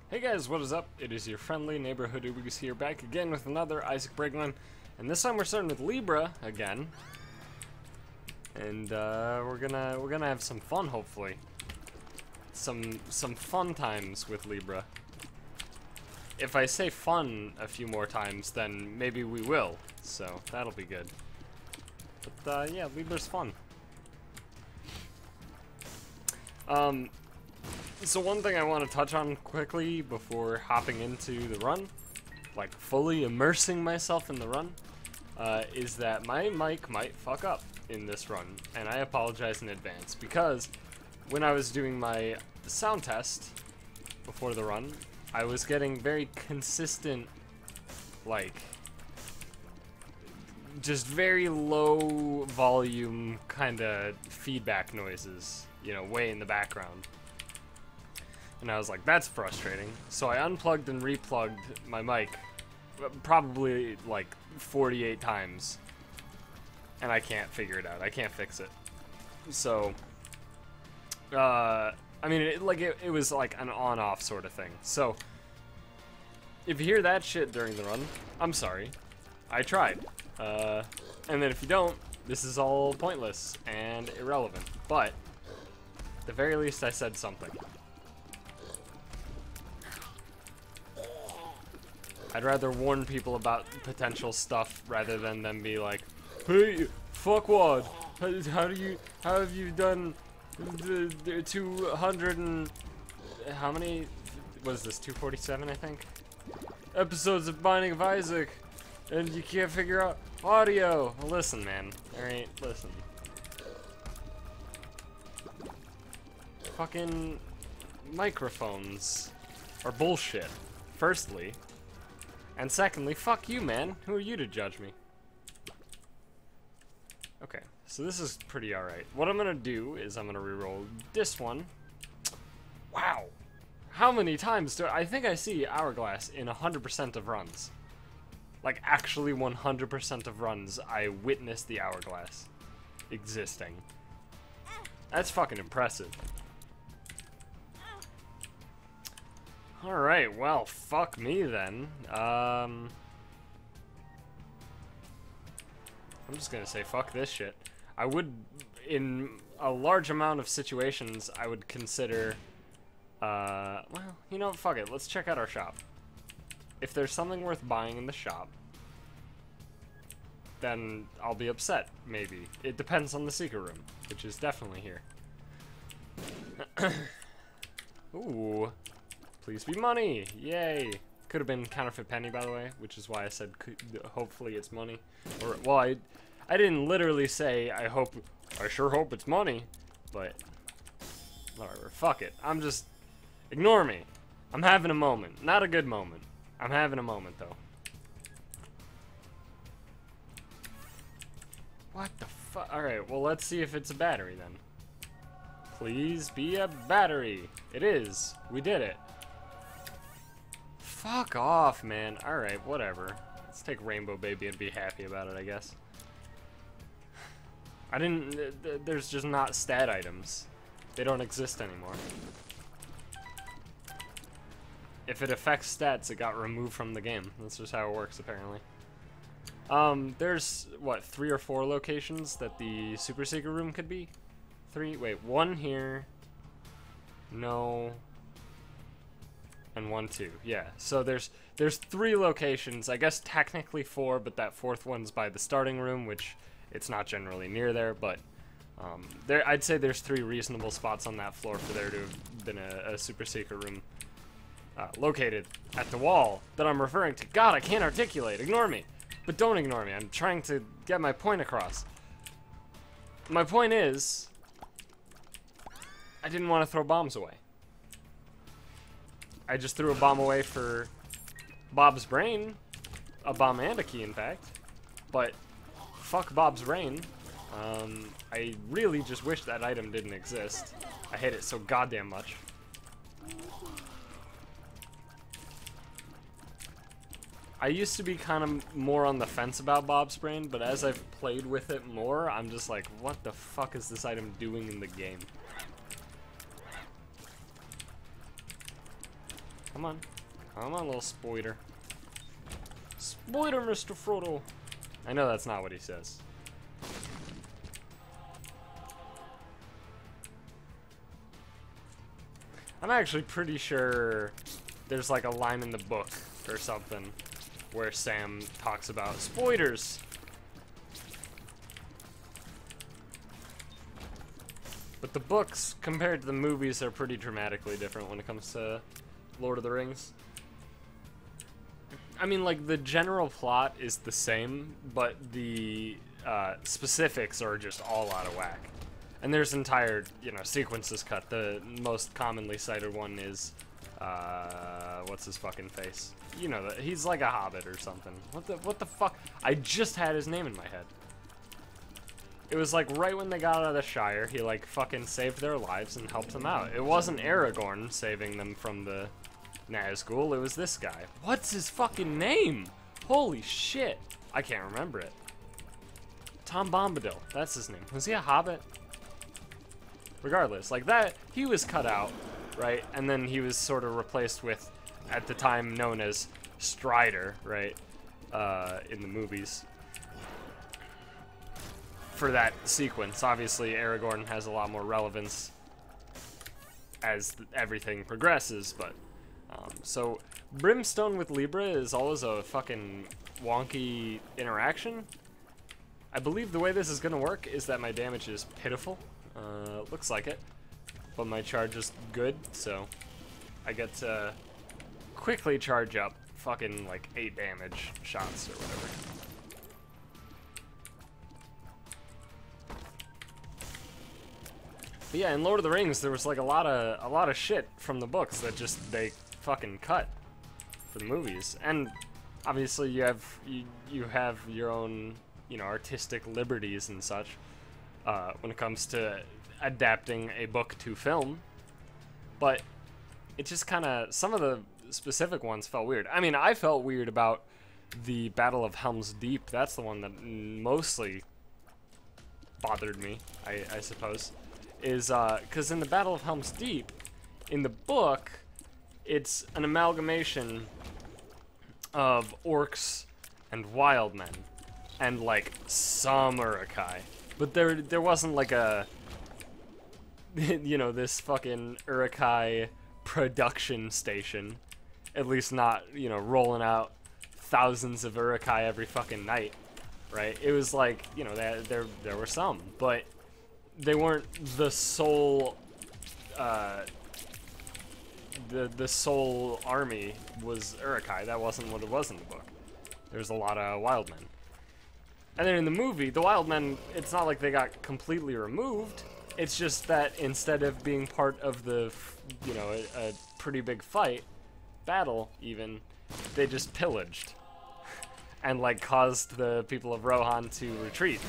Hey guys, what is up? It is your friendly neighborhood Ubix here, back again with another Isaac Brigman, and this time we're starting with Libra again, and we're gonna have some fun, hopefully. Some fun times with Libra. If I say fun a few more times, then maybe we will, so that'll be good. But yeah, Libra's fun. So one thing I want to touch on quickly before hopping into the run, like fully immersing myself in the run, is that my mic might fuck up in this run, and I apologize in advance, because when I was doing my sound test before the run, I was getting very consistent, like, just very low volume kind of feedback noises, you know, way in the background. And I was like, that's frustrating. So I unplugged and replugged my mic probably like 48 times. And I can't figure it out. I can't fix it. So, I mean, it was like an on-off sort of thing. So, if you hear that shit during the run, I'm sorry. I tried. And then if you don't, this is all pointless and irrelevant. But, at the very least, I said something. I'd rather warn people about potential stuff rather than them be like, hey, fuckwad, how have you done the 200 and, how many, was this, 247 I think? Episodes of Binding of Isaac, and you can't figure out audio. Well, listen, man, alright, listen. Fucking microphones are bullshit, firstly. And secondly, fuck you, man. Who are you to judge me? Okay, so this is pretty alright. What I'm gonna do is I'm gonna reroll this one. Wow! How many times do I think I see Hourglass in 100% of runs? Like, actually 100% of runs, I witness the Hourglass existing. That's fucking impressive. Alright, well, fuck me then. I'm just gonna say fuck this shit. I would, in a large amount of situations, I would consider, well, you know, fuck it, let's check out our shop. If there's something worth buying in the shop, then I'll be upset, maybe. It depends on the secret room, which is definitely here. Ooh. Please be money! Yay! Could have been counterfeit penny, by the way, which is why I said hopefully it's money. Or, well, I didn't literally say I sure hope it's money, but whatever. Fuck it. I'm just, ignore me. I'm having a moment. Not a good moment. I'm having a moment, though. What the fuck? Alright, well, let's see if it's a battery, then. Please be a battery. It is. We did it. Fuck off, man. Alright, whatever. Let's take Rainbow Baby and be happy about it, I guess. I didn't... There's just not stat items. They don't exist anymore. If it affects stats, it got removed from the game. That's just how it works, apparently. There's, what, 3 or 4 locations that the Super Secret Room could be? 3? Wait, 1 here. No... and 1, 2, yeah. So there's 3 locations, I guess technically 4, but that 4th one's by the starting room, which it's not generally near there, but I'd say there's 3 reasonable spots on that floor for there to have been a super secret room located at the wall that I'm referring to. God, I can't articulate, ignore me. But don't ignore me, I'm trying to get my point across. My point is, I didn't want to throw bombs away. I just threw a bomb away for Bob's brain. A bomb and a key, in fact. But fuck Bob's brain. I really just wish that item didn't exist. I hate it so goddamn much. I used to be kind of more on the fence about Bob's brain, but as I've played with it more, I'm just like, what the fuck is this item doing in the game? Come on. Come on, little spoiler. Spoiler, Mr. Frodo. I know that's not what he says. I'm actually pretty sure there's like a line in the book or something where Sam talks about spoilers. But the books, compared to the movies, are pretty dramatically different when it comes to Lord of the Rings. I mean, like, the general plot is the same, but the specifics are just all out of whack. And there's entire, you know, sequences cut. The most commonly cited one is, what's his fucking face? You know, he's like a hobbit or something. What the fuck? I just had his name in my head. It was like right when they got out of the Shire, he like fucking saved their lives and helped them out. It wasn't Aragorn saving them from the Nazgul, it was this guy. What's his fucking name? Holy shit. I can't remember it. Tom Bombadil, that's his name. Was he a hobbit? Regardless, like that, he was cut out, right? And then he was sort of replaced with, at the time known as Strider, right? In the movies. For that sequence. Obviously, Aragorn has a lot more relevance as everything progresses, but so Brimstone with Libra is always a fucking wonky interaction. I believe the way this is gonna work is that my damage is pitiful. Looks like it, but my charge is good, so I get to quickly charge up fucking like 8 damage shots or whatever. But yeah, in Lord of the Rings, there was like a lot of shit from the books that just they fucking cut for the movies, and obviously you have your own, you know, artistic liberties and such when it comes to adapting a book to film. But it just kind of, some of the specific ones felt weird. I mean, I felt weird about the Battle of Helm's Deep. That's the one that mostly bothered me, I suppose. Is because in the Battle of Helm's Deep, in the book, it's an amalgamation of orcs and wild men, and like some Uruk-hai, but there wasn't like a, you know, this fucking Uruk-hai production station, at least not, you know, rolling out thousands of Uruk-hai every fucking night, right? It was like, you know, there were some, but they weren't the sole, the sole army was Uruk-hai. That wasn't what it was in the book. There's a lot of wild men. And then in the movie, the wild men, it's not like they got completely removed. It's just that instead of being part of the, you know, a pretty big fight, battle even, they just pillaged. And like caused the people of Rohan to retreat.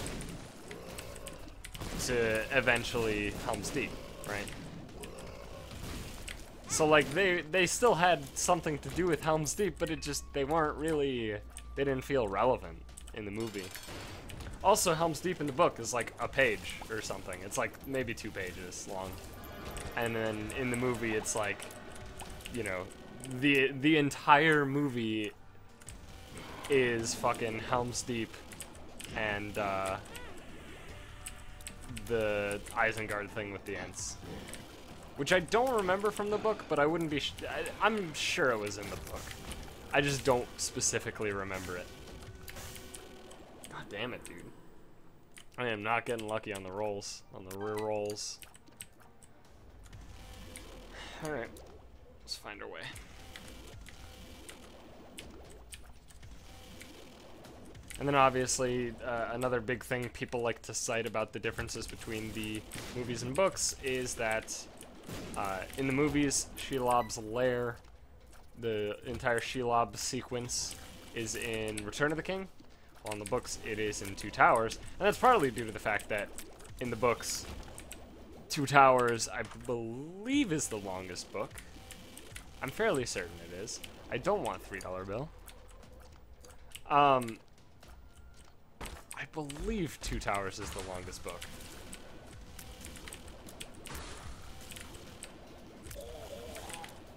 To eventually Helm's Deep, right? So like they still had something to do with Helm's Deep, but it just, they didn't feel relevant in the movie. Also, Helm's Deep in the book is like a page or something. It's like maybe 2 pages long. And then in the movie it's like, you know, the entire movie is fucking Helm's Deep and the Isengard thing with the Ents, which I don't remember from the book, but I wouldn't be I'm sure it was in the book. I just don't specifically remember it. God damn it, dude. I am not getting lucky on the rolls, on the rear rolls. Alright, let's find our way. And then obviously, another big thing people like to cite about the differences between the movies and books is that in the movies, Shelob's lair, the entire Shelob sequence is in Return of the King, while in the books it is in Two Towers. And that's partly due to the fact that in the books, Two Towers, I believe, is the longest book. I'm fairly certain it is. I don't want a $3 bill. I believe Two Towers is the longest book.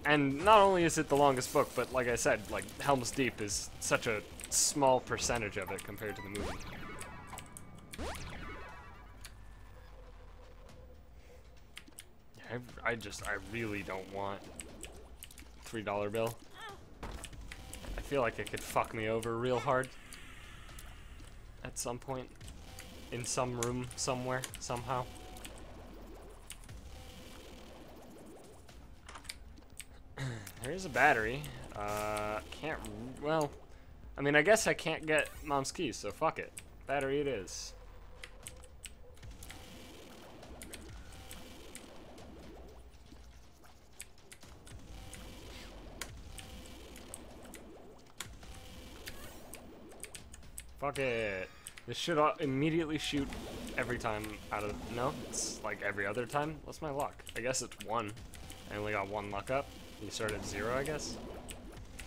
And not only is it the longest book, but like I said, like Helm's Deep is such a small percentage of it compared to the movie. I really don't want $3 bill. I feel like it could fuck me over real hard at some point, in some room, somewhere, somehow. There's a battery. Can't, well, I mean, I guess I can't get Mom's keys, so fuck it. Battery it is. Fuck it. This should immediately shoot every time out of... No, it's like every other time. What's my luck? I guess it's 1. I only got 1 luck up. You start at 0, I guess.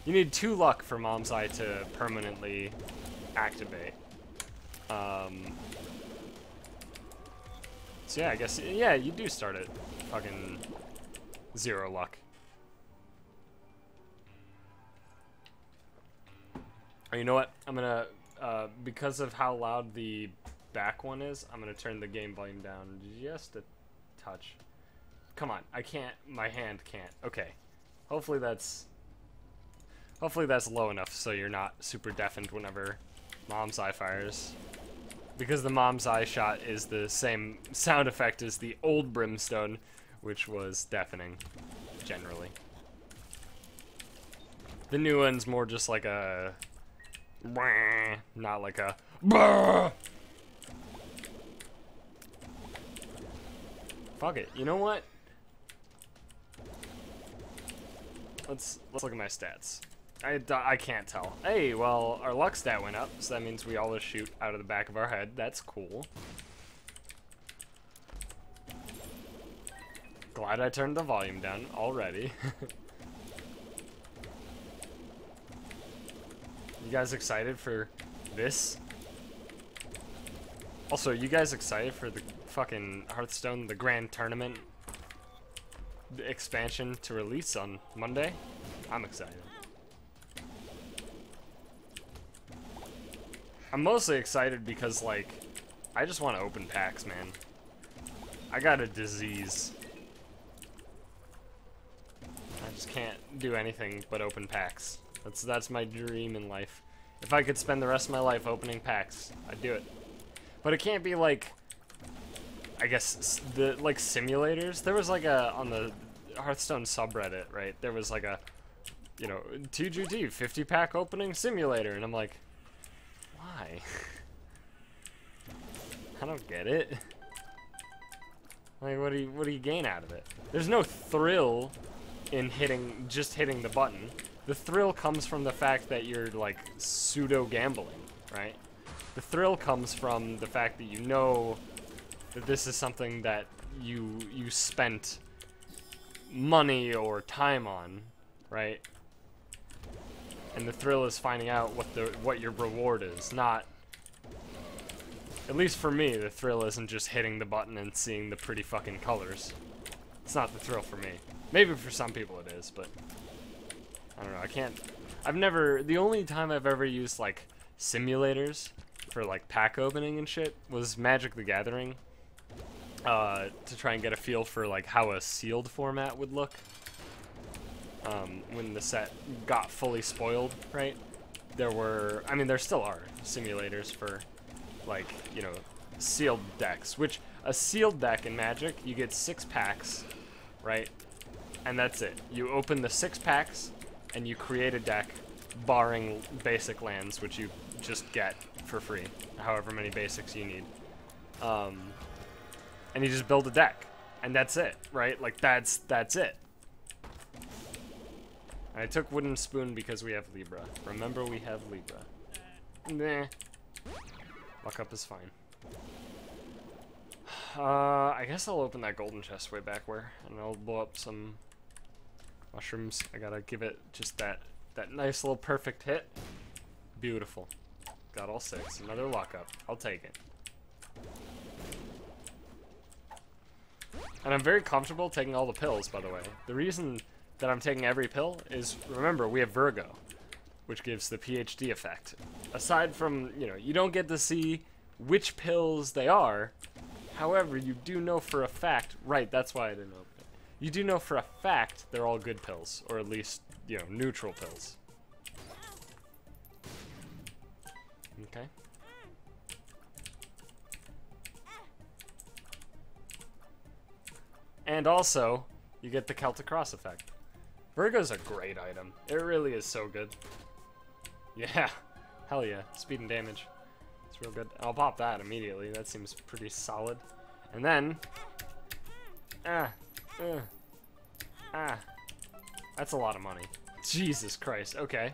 You need 2 luck for Mom's Eye to permanently activate. So yeah, I guess... Yeah, you do start at fucking 0 luck. Oh, you know what? I'm gonna... because of how loud the back one is, I'm gonna turn the game volume down just a touch. Come on, I can't, my hand can't. Okay. Hopefully that's low enough so you're not super deafened whenever Mom's Eye fires. Because the Mom's Eye shot is the same sound effect as the old Brimstone, which was deafening, generally. The new one's more just like a... not like a... Fuck it. You know what? Let's look at my stats. I can't tell. Hey, well, our luck stat went up, so that means we always shoot out of the back of our head. That's cool. Glad I turned the volume down already. You guys excited for this? Also, you guys excited for the fucking Hearthstone, the Grand Tournament expansion to release on Monday? I'm excited. I'm mostly excited because, like, I just want to open packs, man. I got a disease. I just can't do anything but open packs. That's my dream in life. If I could spend the rest of my life opening packs, I'd do it. But it can't be like, I guess, like simulators. There was like a, on the Hearthstone subreddit, right? There was like a, you know, TGT 50 pack opening simulator, and I'm like, why? I don't get it. Like, what do you gain out of it? There's no thrill in just hitting the button. The thrill comes from the fact that you're, like, pseudo-gambling, right? The thrill comes from the fact that you know that this is something that you spent money or time on, right? And the thrill is finding out what your reward is, not... At least for me, the thrill isn't just hitting the button and seeing the pretty fucking colors. It's not the thrill for me. Maybe for some people it is, but... I don't know, the only time I've ever used, like, simulators for, like, pack opening and shit was Magic the Gathering, to try and get a feel for, like, how a sealed format would look, when the set got fully spoiled, right? There still are simulators for, like, you know, sealed decks, which, a sealed deck in Magic, you get 6 packs, right? And that's it. You open the 6 packs, and you create a deck, barring basic lands, which you just get for free, however many basics you need. And you just build a deck, and that's it, right? Like, that's it. And I took Wooden Spoon because we have Libra. Remember, we have Libra. Nah. Luck up is fine. I guess I'll open that golden chest way back where, and I'll blow up some mushrooms. I gotta give it just that nice little perfect hit. Beautiful. Got all 6. Another lockup. I'll take it. And I'm very comfortable taking all the pills, by the way. The reason that I'm taking every pill is, remember, we have Virgo, which gives the PhD effect. Aside from, you know, you don't get to see which pills they are. However, you do know for a fact, right, that's why I didn't open it. You do know for a fact they're all good pills, or at least, you know, neutral pills. Okay. And also, you get the Celtic Cross effect. Virgo's a great item. It really is so good. Yeah. Hell yeah. Speed and damage. It's real good. I'll pop that immediately. That seems pretty solid. And then... That's a lot of money. Jesus Christ. Okay.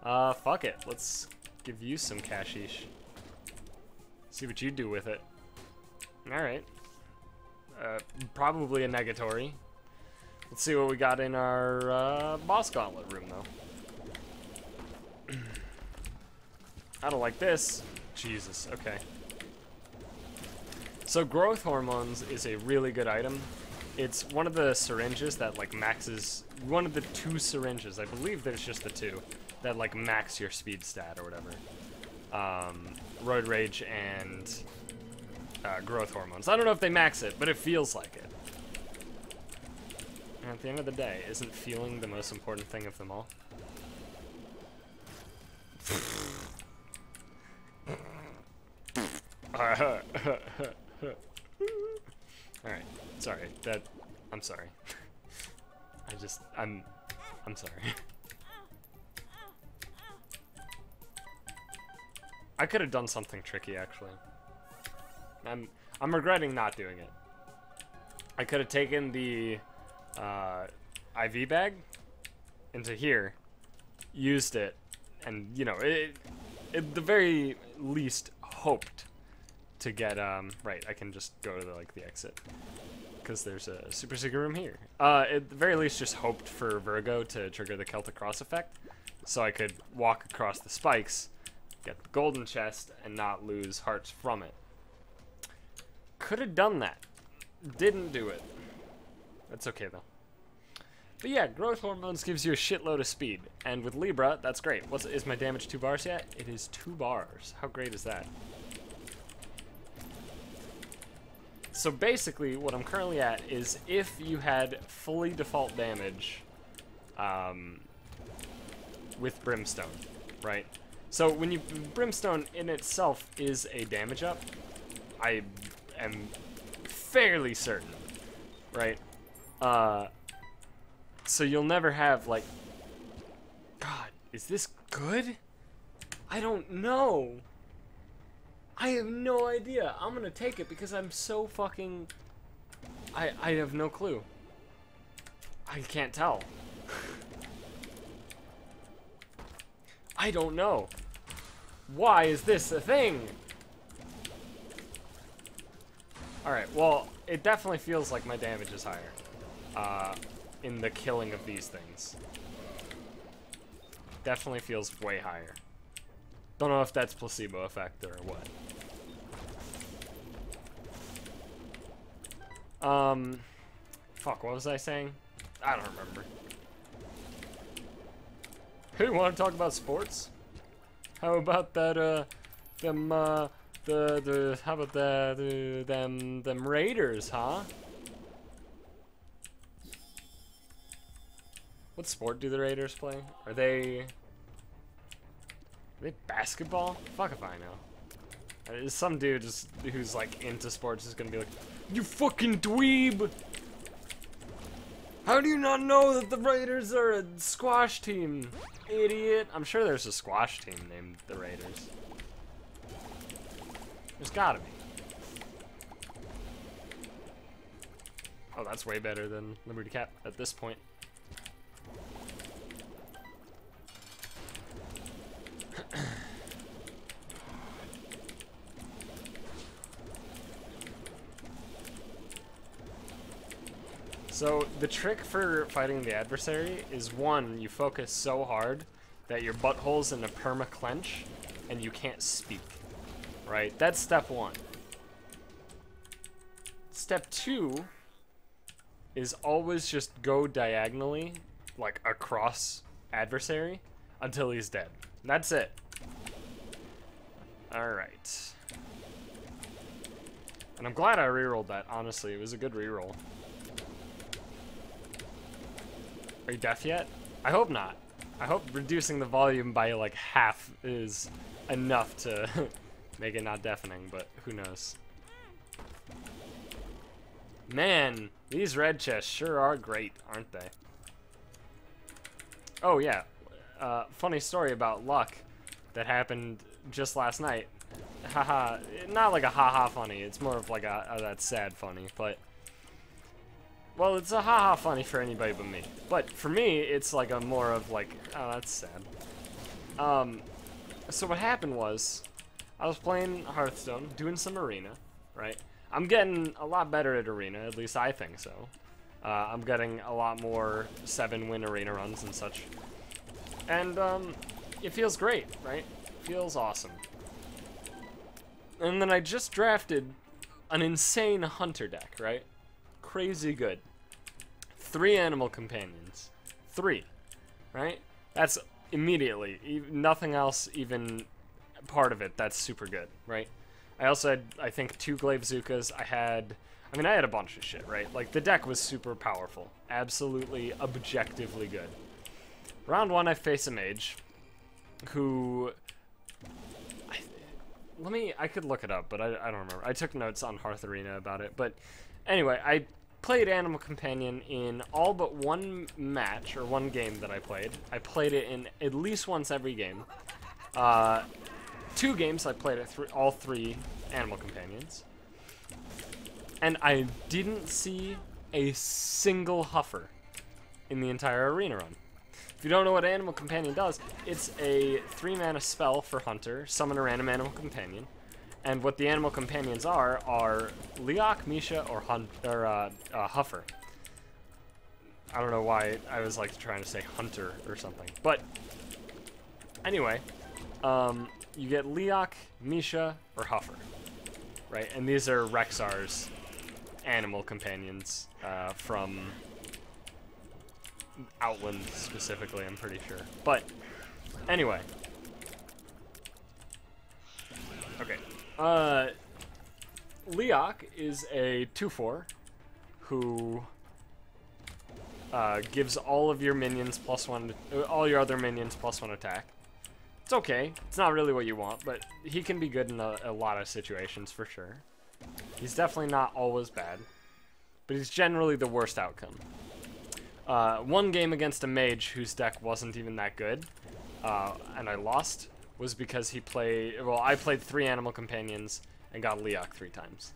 Fuck it. Let's give you some cashish. See what you do with it. Alright. Probably a negatory. Let's see what we got in our boss gauntlet room, though. I don't like this. Jesus, okay. So growth hormones is a really good item. It's one of the syringes that like maxes, one of the 2 syringes, I believe there's just the 2, that like max your speed stat or whatever. Roid Rage and growth hormones. I don't know if they max it, but it feels like it. And at the end of the day, isn't feeling the most important thing of them all? Alright, sorry, I'm sorry. I'm sorry. I could have done something tricky, actually. I'm regretting not doing it. I could have taken the IV bag into here, used it, and you know, it at the very least hoped to get right. I can just go to the exit because there's a super secret room here. At the very least, just hoped for Virgo to trigger the Celtic Cross effect, so I could walk across the spikes, get the golden chest, and not lose hearts from it. Could have done that. Didn't do it. That's okay, though. But yeah, growth hormones gives you a shitload of speed. And with Libra, that's great. Is my damage 2 bars yet? It is 2 bars. How great is that? So basically, what I'm currently at is if you had fully default damage with Brimstone, right? So when you... Brimstone in itself is a damage up. I am fairly certain, right? So you'll never have, like... God, is this good? I don't know. I have no idea. I'm gonna take it because I'm so fucking... I have no clue. I can't tell. I don't know. Why is this a thing? Alright, well, it definitely feels like my damage is higher. In the killing of these things. Definitely feels way higher. Don't know if that's placebo effect or what. Fuck, what was I saying? I don't remember. Hey, want to talk about sports? How about that, how about them Raiders, huh? What sport do the Raiders play? Are they basketball? Fuck if I know. Some dude who's like into sports is gonna be like, you fucking dweeb! How do you not know that the Raiders are a squash team, idiot? I'm sure there's a squash team named the Raiders. There's gotta be. Oh, that's way better than Liberty Cap at this point. So the trick for fighting the adversary is, one, you focus so hard that your butthole's in a perma clench and you can't speak, right? That's step one. Step two is always just go diagonally, like across adversary, until he's dead. That's it. Alright. And I'm glad I rerolled that, honestly. It was a good reroll. Are you deaf yet? I hope not. I hope reducing the volume by like half is enough to make it not deafening, but who knows. Man, these red chests sure are great, aren't they? Oh yeah, funny story about luck that happened just last night. Haha, not like a haha funny, it's more of like a that's sad funny, but... Well, it's a haha funny for anybody but me. But for me, it's like a more of like, oh, that's sad. So what happened was, I was playing Hearthstone, doing some arena, right? I'm getting a lot better at arena, at least I think so. I'm getting a lot more 7-win arena runs and such. And it feels great, right? Feels awesome. And then I just drafted an insane hunter deck, right? Crazy good. 3 animal companions. 3, right? That's immediately, nothing else even part of it, that's super good, right? I also had, I think, 2 Glaive Zukas. I had a bunch of shit, right? Like, the deck was super powerful. Absolutely, objectively good. Round 1, I face a mage who... I could look it up, but I don't remember. I took notes on Hearth Arena about it, but anyway, I played Animal Companion in all but 1 match, or 1 game that I played. I played it in at least once every game. 2 games I played it all 3 Animal Companions. And I didn't see a single Huffer in the entire arena run. If you don't know what Animal Companion does, it's a 3-mana spell for Hunter, summon a random Animal Companion. And what the Animal Companions are Leok, Misha, or Huffer. I don't know why I was like trying to say Hunter or something. But anyway, you get Leok, Misha, or Huffer, right? And these are Rexar's Animal Companions from Outland specifically, I'm pretty sure. But anyway, okay. Leok is a 2/4 who gives all of your minions +1, all your other minions +1 attack. It's okay. It's not really what you want, but he can be good in a lot of situations for sure. He's definitely not always bad, but he's generally the worst outcome. 1 game against a mage whose deck wasn't even that good, and I lost, was because he played, well, I played 3 Animal Companions and got Leok 3 times.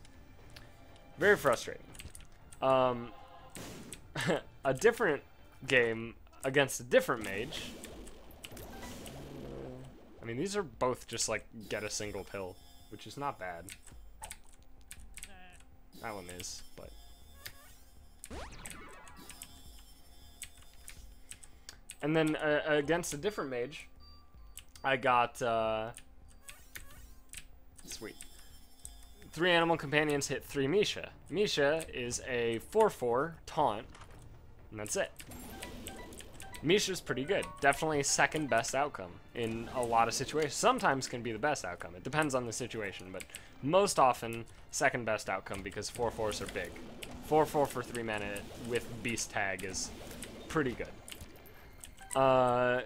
Very frustrating. A different game against a different mage. I mean, these are both just like get a single pill, which is not bad. That one is, but... And then against a different mage, I got, sweet. 3 Animal Companions hit 3 Misha. Misha is a 4/4 taunt, and that's it. Misha's pretty good. Definitely second best outcome in a lot of situations. Sometimes can be the best outcome. It depends on the situation, but most often second best outcome because 4/4s are big. 4/4 for 3 mana with Beast Tag is pretty good. Huffer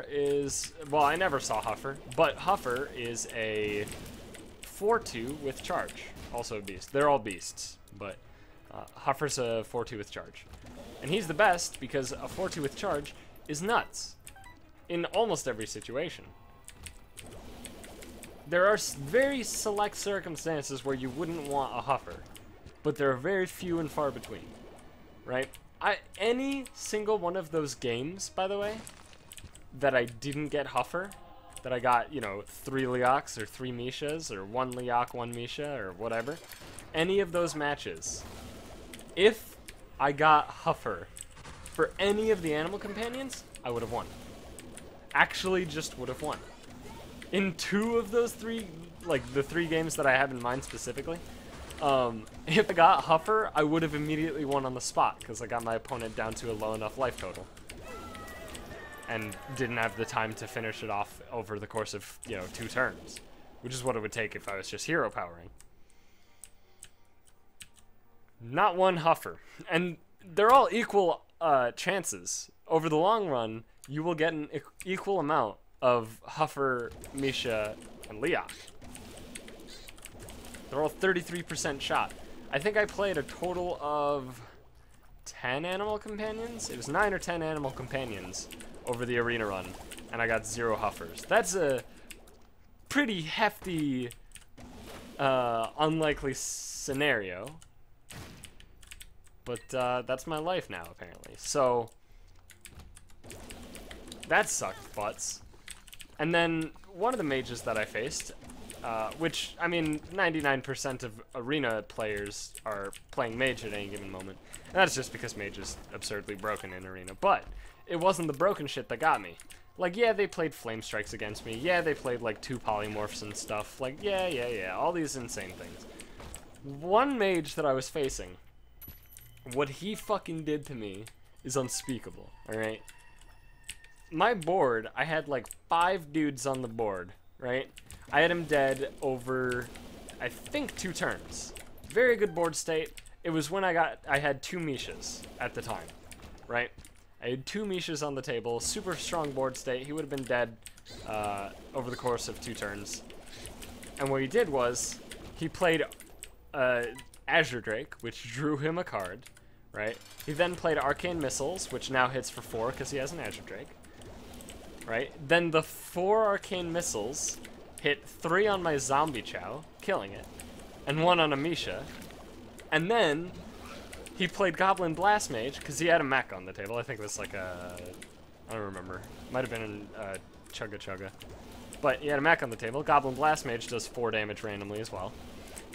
is, well, I never saw Huffer, but Huffer is a 4/2 with charge. Also a beast. They're all beasts, but Huffer's a 4/2 with charge. And he's the best because a 4/2 with charge is nuts in almost every situation. There are very select circumstances where you wouldn't want a Huffer, but there are very few and far between, right? Any single one of those games, by the way, that I didn't get Huffer, that I got, you know, 3 Leoks or 3 Mishas or 1 Leok, 1 Misha or whatever, any of those matches, if I got Huffer for any of the Animal Companions, I would have won. Actually just would have won. In 2 of those 3, like the 3 games that I have in mind specifically, If I got Huffer, I would have immediately won on the spot, because I got my opponent down to a low enough life total. And didn't have the time to finish it off over the course of, 2 turns. Which is what it would take if I was just hero powering. Not one Huffer. And they're all equal chances. Over the long run, you will get an equal amount of Huffer, Misha, and Leok. They're all 33% shot. I think I played a total of 10 animal companions? It was 9 or 10 animal companions over the arena run, and I got 0 Huffers. That's a pretty hefty, unlikely scenario. But that's my life now, apparently. So, that sucked butts. And then one of the mages that I faced, which, I mean, 99% of arena players are playing mage at any given moment. And that's just because mage is absurdly broken in arena. But it wasn't the broken shit that got me. Like, yeah, they played flame strikes against me. Yeah, they played, like, 2 polymorphs and stuff. Like, yeah. All these insane things. One mage that I was facing, what he fucking did to me is unspeakable, alright? My board, I had, like, 5 dudes on the board, right? I had him dead over, I think, 2 turns. Very good board state. It was when I had 2 Mishas at the time, right? I had 2 Mishas on the table, super strong board state. He would have been dead over the course of 2 turns. And what he did was, he played Azure Drake, which drew him a card, right? He then played Arcane Missiles, which now hits for 4 because he has an Azure Drake, right? Then the 4 Arcane Missiles hit 3 on my Zombie Chow, killing it, and 1 on a Misha. And then he played Goblin Blast Mage, because he had a mech on the table. I think it was like a, I don't remember. Might have been a Chugga Chugga. But he had a mech on the table. Goblin Blast Mage does 4 damage randomly as well.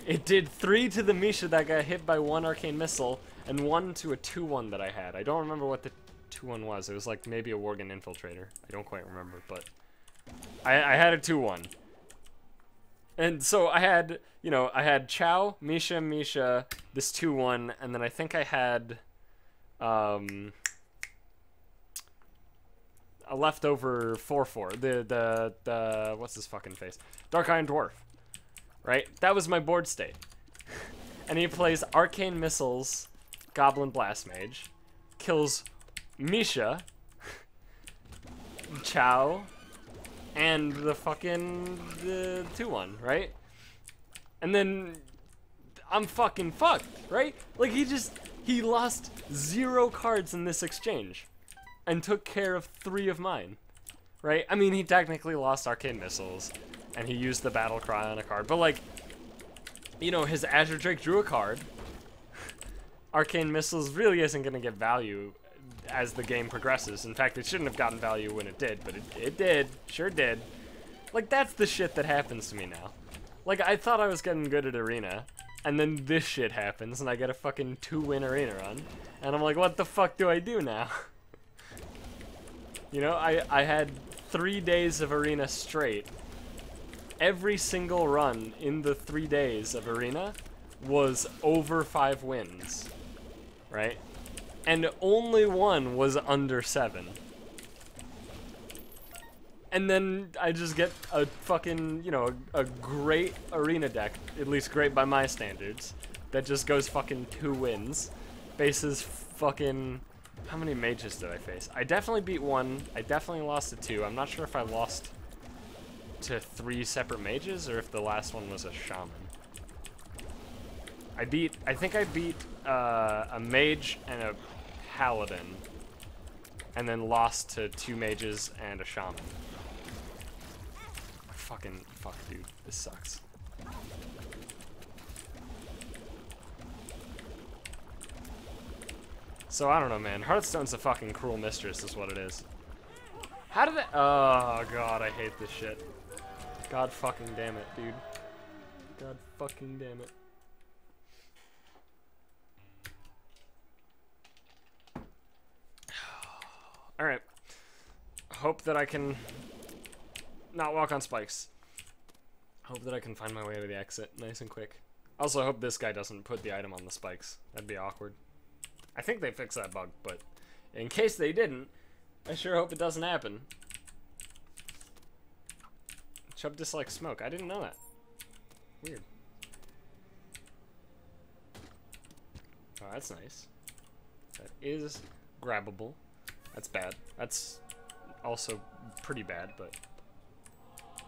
It did 3 to the Misha that got hit by 1 Arcane Missile, and 1 to a 2-1 that I had. I don't remember what the 2-1 was. It was like maybe a Worgen Infiltrator. I don't quite remember, but I had a 2-1. And so I had, I had Chow, Misha, this 2-1, and then I think I had a leftover 4-4. The what's his fucking face? Dark Iron Dwarf. Right? That was my board state. And he plays Arcane Missiles, Goblin Blast Mage, kills Misha, Chow, and the fucking 2-1, right? And then I'm fucking fucked, right? Like, he lost 0 cards in this exchange and took care of 3 of mine, right? I mean, he technically lost Arcane Missiles and he used the Battle Cry on a card, but like, his Azure Drake drew a card. Arcane Missiles really isn't going to get value as the game progresses. In fact, it shouldn't have gotten value when it did, but it did. Sure did. Like, that's the shit that happens to me now. Like, I thought I was getting good at Arena, and then this shit happens, and I get a fucking 2-win Arena run. And I'm like, what the fuck do I do now? I had 3 days of Arena straight. Every single run in the 3 days of Arena was over 5 wins, right? And only one was under 7. And then I just get a fucking, a great arena deck, at least great by my standards, that just goes fucking 2 wins. Faces fucking, how many mages did I face? I definitely beat 1, I definitely lost to 2. I'm not sure if I lost to 3 separate mages or if the last one was a shaman. I think I beat a mage and a paladin, and then lost to 2 mages and a shaman. Fuck, dude, this sucks. So I don't know, man. Hearthstone's a fucking cruel mistress, is what it is. How did that? Oh god, I hate this shit. God fucking damn it, dude. God fucking damn it. Alright. Hope that I can not walk on spikes. Hope that I can find my way to the exit nice and quick. I also hope this guy doesn't put the item on the spikes. That'd be awkward. I think they fixed that bug, but in case they didn't, I sure hope it doesn't happen. Chub dislikes smoke. I didn't know that. Weird. Oh, that's nice. That is grabbable. That's bad. That's also pretty bad, but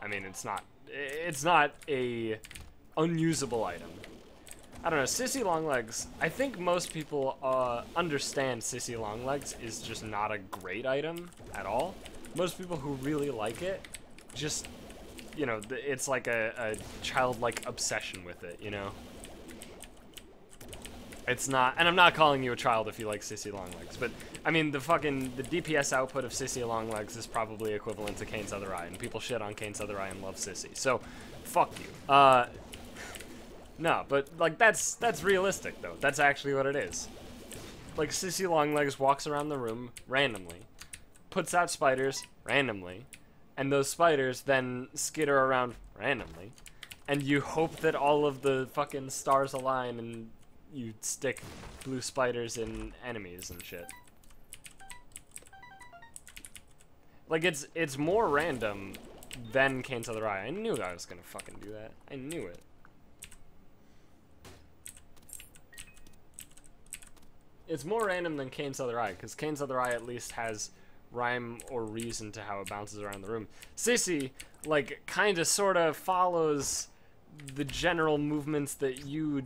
I mean, it's not a unusable item. I don't know, Sissy Longlegs, I think most people understand Sissy Longlegs is just not a great item at all. Most people who really like it just, you know, it's like a childlike obsession with it, you know? It's not, and I'm not calling you a child if you like Sissy Longlegs, but I mean, the DPS output of Sissy Longlegs is probably equivalent to Kane's Other Eye, and people shit on Kane's Other Eye and love Sissy, so fuck you. No, but like that's realistic though. That's actually what it is. Like Sissy Longlegs walks around the room randomly, puts out spiders randomly, and those spiders then skitter around randomly, and you hope that all of the fucking stars align and you stick blue spiders in enemies and shit. Like it's more random than Kane's Other Eye. I knew I was gonna fucking do that. I knew it. It's more random than Kane's Other Eye, because Kane's Other Eye at least has rhyme or reason to how it bounces around the room. Sissy, like, kinda sorta follows the general movements that you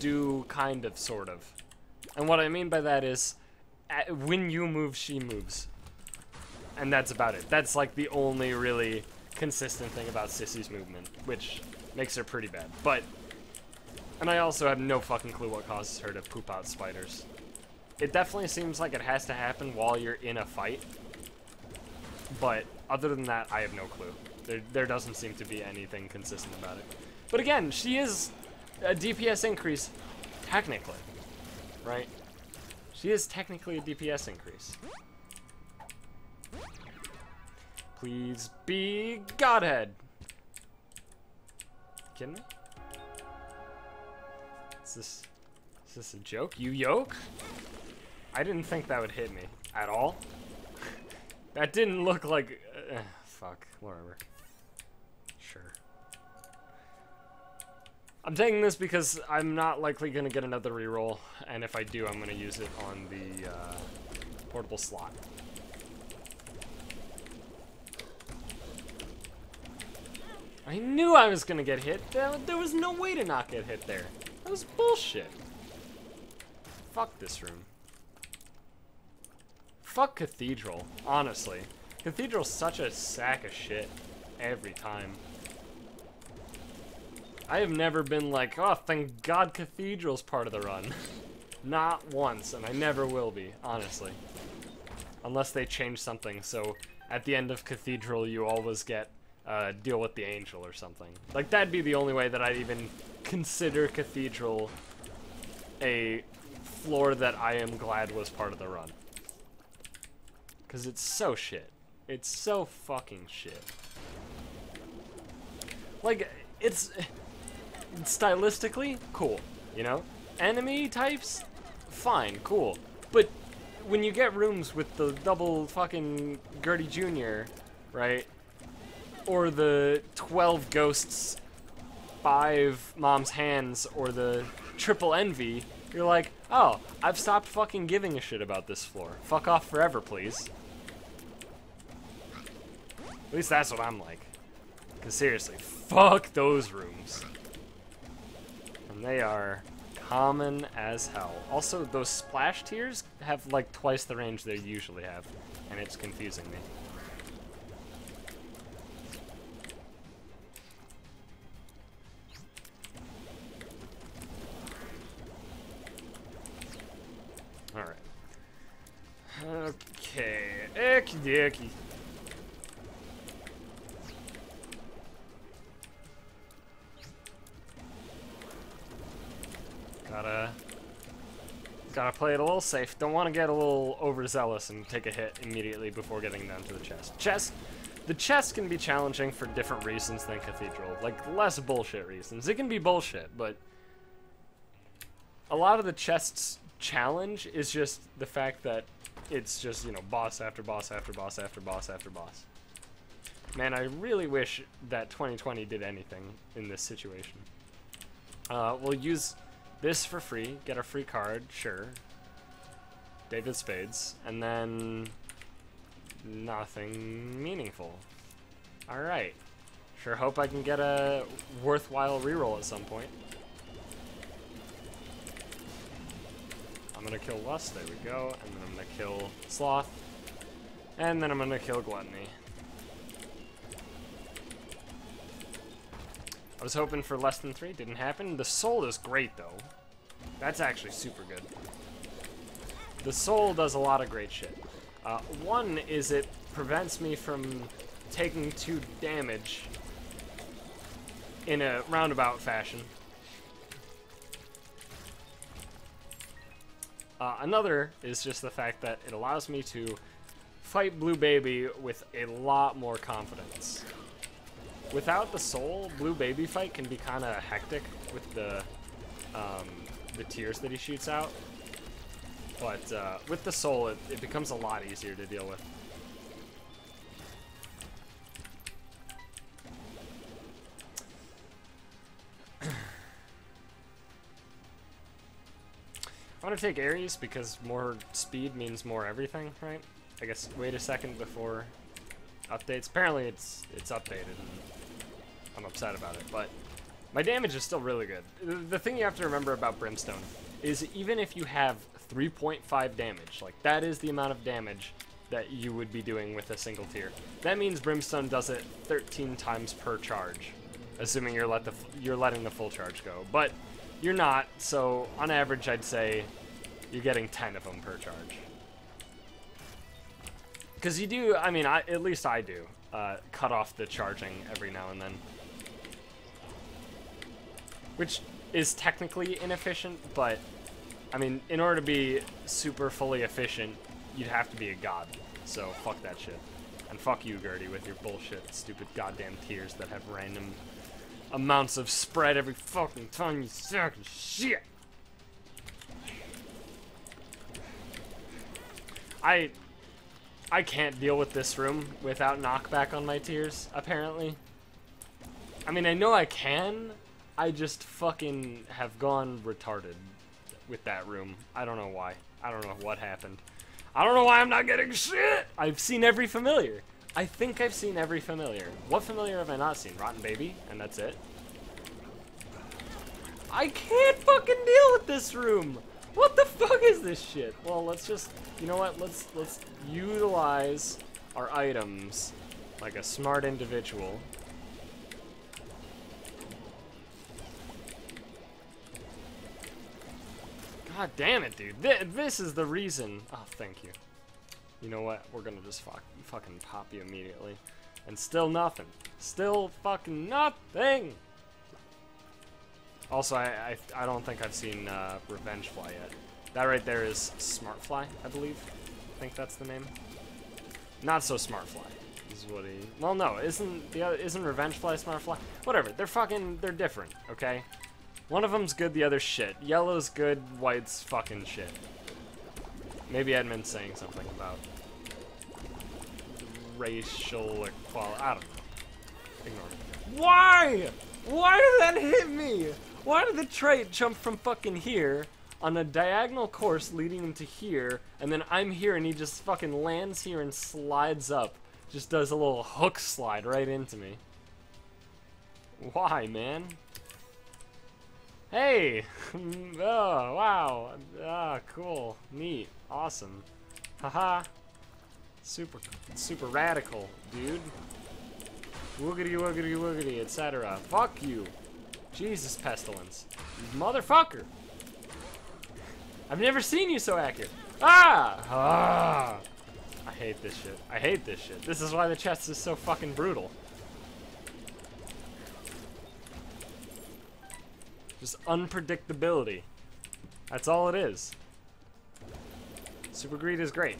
do, kind of, sort of. And what I mean by that is, when you move, she moves. And that's about it. That's, like, the only really consistent thing about Sissy's movement, which makes her pretty bad. But, and I also have no fucking clue what causes her to poop out spiders. It definitely seems like it has to happen while you're in a fight, but other than that, I have no clue. There doesn't seem to be anything consistent about it. But again, she is a DPS increase, technically, right? She is technically a DPS increase. Please be Godhead. Kidding me? Is this a joke? You yoke? I didn't think that would hit me at all. That didn't look like... fuck, whatever. Sure. I'm taking this because I'm not likely going to get another reroll, and if I do, I'm going to use it on the portable slot. I knew I was going to get hit. There was no way to not get hit there. That was bullshit. Fuck this room. Fuck Cathedral, honestly. Cathedral's such a sack of shit every time. I have never been like, oh, thank God Cathedral's part of the run. Not once, and I never will be, honestly. Unless they change something, so at the end of Cathedral you always get deal with the angel or something. Like, that'd be the only way that I'd even consider Cathedral a floor that I am glad was part of the run. Because it's so shit. It's so fucking shit. Like, it's stylistically cool, you know? Enemy types, fine, cool. But when you get rooms with the double fucking Gertie Jr., right? Or the 12 ghosts, 5 mom's hands, or the triple envy, you're like, oh, I've stopped fucking giving a shit about this floor. Fuck off forever, please. At least that's what I'm like. Because seriously, fuck those rooms. And they are common as hell. Also, those splash tiers have like twice the range they usually have. And it's confusing me. Alright. Okay. Okie dokie. Gotta play it a little safe. Don't want to get a little overzealous and take a hit immediately before getting down to the chest. The chest can be challenging for different reasons than Cathedral. Like, less bullshit reasons. It can be bullshit, but a lot of the chest's challenge is just the fact that it's just, you know, boss after boss after boss after boss after boss. Man, I really wish that 2020 did anything in this situation. We'll use this for free, get a free card, sure. David Spades, and then nothing meaningful. Alright. Sure hope I can get a worthwhile reroll at some point. I'm gonna kill Lust, there we go, and then I'm gonna kill Sloth, and then I'm gonna kill Gluttony. I was hoping for less than 3, didn't happen. The Soul is great though. That's actually super good. The Soul does a lot of great shit. One is it prevents me from taking 2 damage in a roundabout fashion. Another is just the fact that it allows me to fight Blue Baby with a lot more confidence. Without the Soul, Blue Baby fight can be kind of hectic with the tears that he shoots out. But with the Soul, it becomes a lot easier to deal with. I want to take Ares because more speed means more everything, right? I guess wait a second before updates. Apparently it's updated and I'm upset about it, but my damage is still really good. The thing you have to remember about Brimstone is even if you have 3.5 damage, like that is the amount of damage that you would be doing with a single tier. That means Brimstone does it 13 times per charge, assuming you're letting the full charge go. But you're not, so on average I'd say you're getting 10 of them per charge. Because you do, I mean, at least I do, cut off the charging every now and then. Which is technically inefficient, but I mean, in order to be super fully efficient, you'd have to be a god. So fuck that shit. And fuck you, Gertie, with your bullshit, stupid goddamn tiers that have random amounts of spread every fucking time you suck shit. I can't deal with this room without knockback on my tiers, apparently. I mean, I know I can. I just fucking have gone retarded with that room. I don't know why. I don't know what happened. I don't know why I'm not getting shit! I've seen every familiar. I think I've seen every familiar. What familiar have I not seen? Rotten Baby, and that's it. I can't fucking deal with this room! What the fuck is this shit? Well, let's just, you know what? Let's utilize our items like a smart individual. God damn it, dude. This is the reason. Oh, thank you. You know what? We're gonna just fucking pop you immediately. And still nothing. Still fucking nothing! Also, I don't think I've seen Revenge Fly yet. That right there is Smart Fly, I believe. I think that's the name. Not so Smart Fly. Is what he. Well, no, isn't Revenge Fly Smart Fly? Whatever. They're different. Okay. One of them's good, the other's shit. Yellow's good, white's fucking shit. Maybe Edmund's saying something about racial equality. I don't know. Ignore it. Why? Why did that hit me? Why did the trait jump from fucking here on a diagonal course leading him to here, and then I'm here and he just fucking lands here and slides up. Just does a little hook slide right into me. Why, man? Hey! Oh, wow. Ah, cool. Neat. Awesome. Haha. Super radical, dude. Woogity, woogity, woogity, etc. Fuck you. Jesus, Pestilence. You motherfucker. I've never seen you so accurate. Ah! Ah! I hate this shit. I hate this shit. This is why the chest is so fucking brutal. Just unpredictability. That's all it is. Super Greed is great.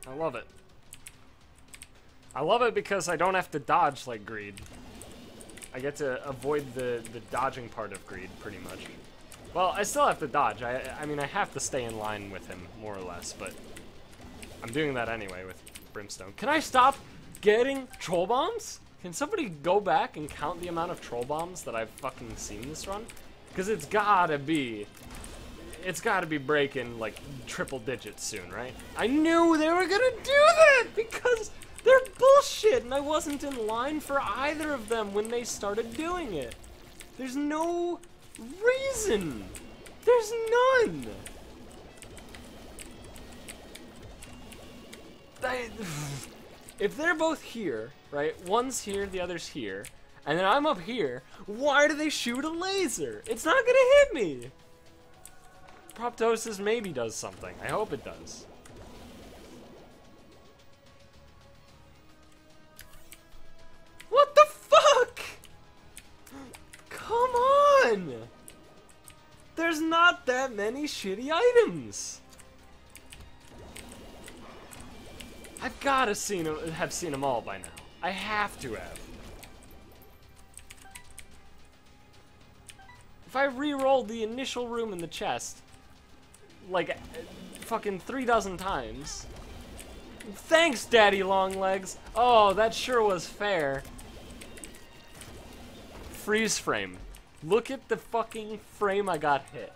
I love it. I love it because I don't have to dodge like Greed. I get to avoid the dodging part of greed, pretty much. Well, I still have to dodge. I mean, I have to stay in line with him, more or less, but I'm doing that anyway with Brimstone. Can I stop getting troll bombs? Can somebody go back and count the amount of troll bombs that I've fucking seen this run? Because it's gotta be breaking, like, triple digits soon, right? I knew they were gonna do that because they're bullshit, and I wasn't in line for either of them when they started doing it. There's no reason. There's none. If they're both here, right? One's here, the other's here, and then I'm up here, why do they shoot a laser? It's not gonna hit me. Proptosis maybe does something. I hope it does. What the fuck? Come on! There's not that many shitty items. I've gotta have seen them all by now. I have to have. If I re-rolled the initial room in the chest, like, fucking 3 dozen times. Thanks, Daddy Longlegs. Oh, that sure was fair. Freeze frame. Look at the fucking frame I got hit.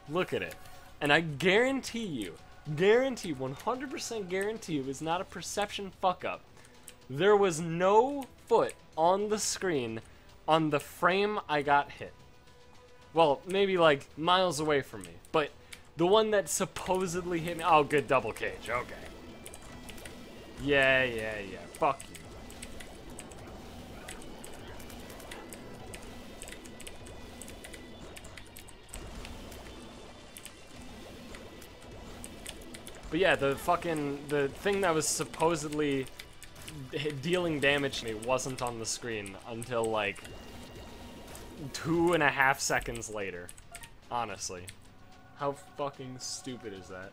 Look at it. And I guarantee you, 100% guarantee you, it's not a perception fuck up. There was no foot on the screen on the frame I got hit. Well, maybe like miles away from me, but the one that supposedly hit me. Oh, good double cage. Okay. Yeah. Fuck you. But yeah, the thing that was supposedly dealing damage to me wasn't on the screen until like 2.5 seconds later. Honestly. How fucking stupid is that?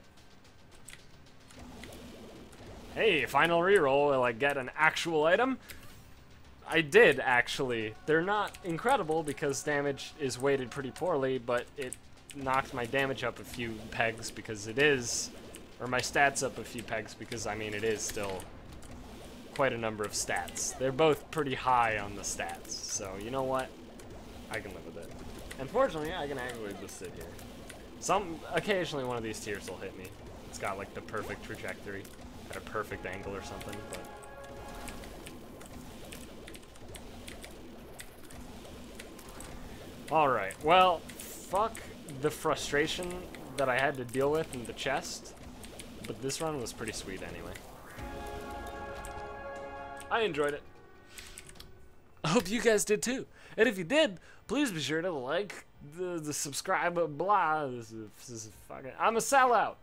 Hey, final reroll, will I get an actual item? I did, actually. They're not incredible because damage is weighted pretty poorly, but it knocked my damage up a few pegs because it is, or my stats up a few pegs because, I mean, it is still quite a number of stats. They're both pretty high on the stats, so you know what? I can live with it. Unfortunately, I can actually just sit here. Occasionally one of these tiers will hit me. It's got like the perfect trajectory at a perfect angle or something, but alright, well, fuck the frustration that I had to deal with in the chest, but this run was pretty sweet anyway. I enjoyed it. I hope you guys did too. And if you did, please be sure to like, the subscribe, blah. This is fucking, I'm a sellout.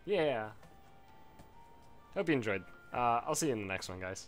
Yeah. Hope you enjoyed. I'll see you in the next one, guys.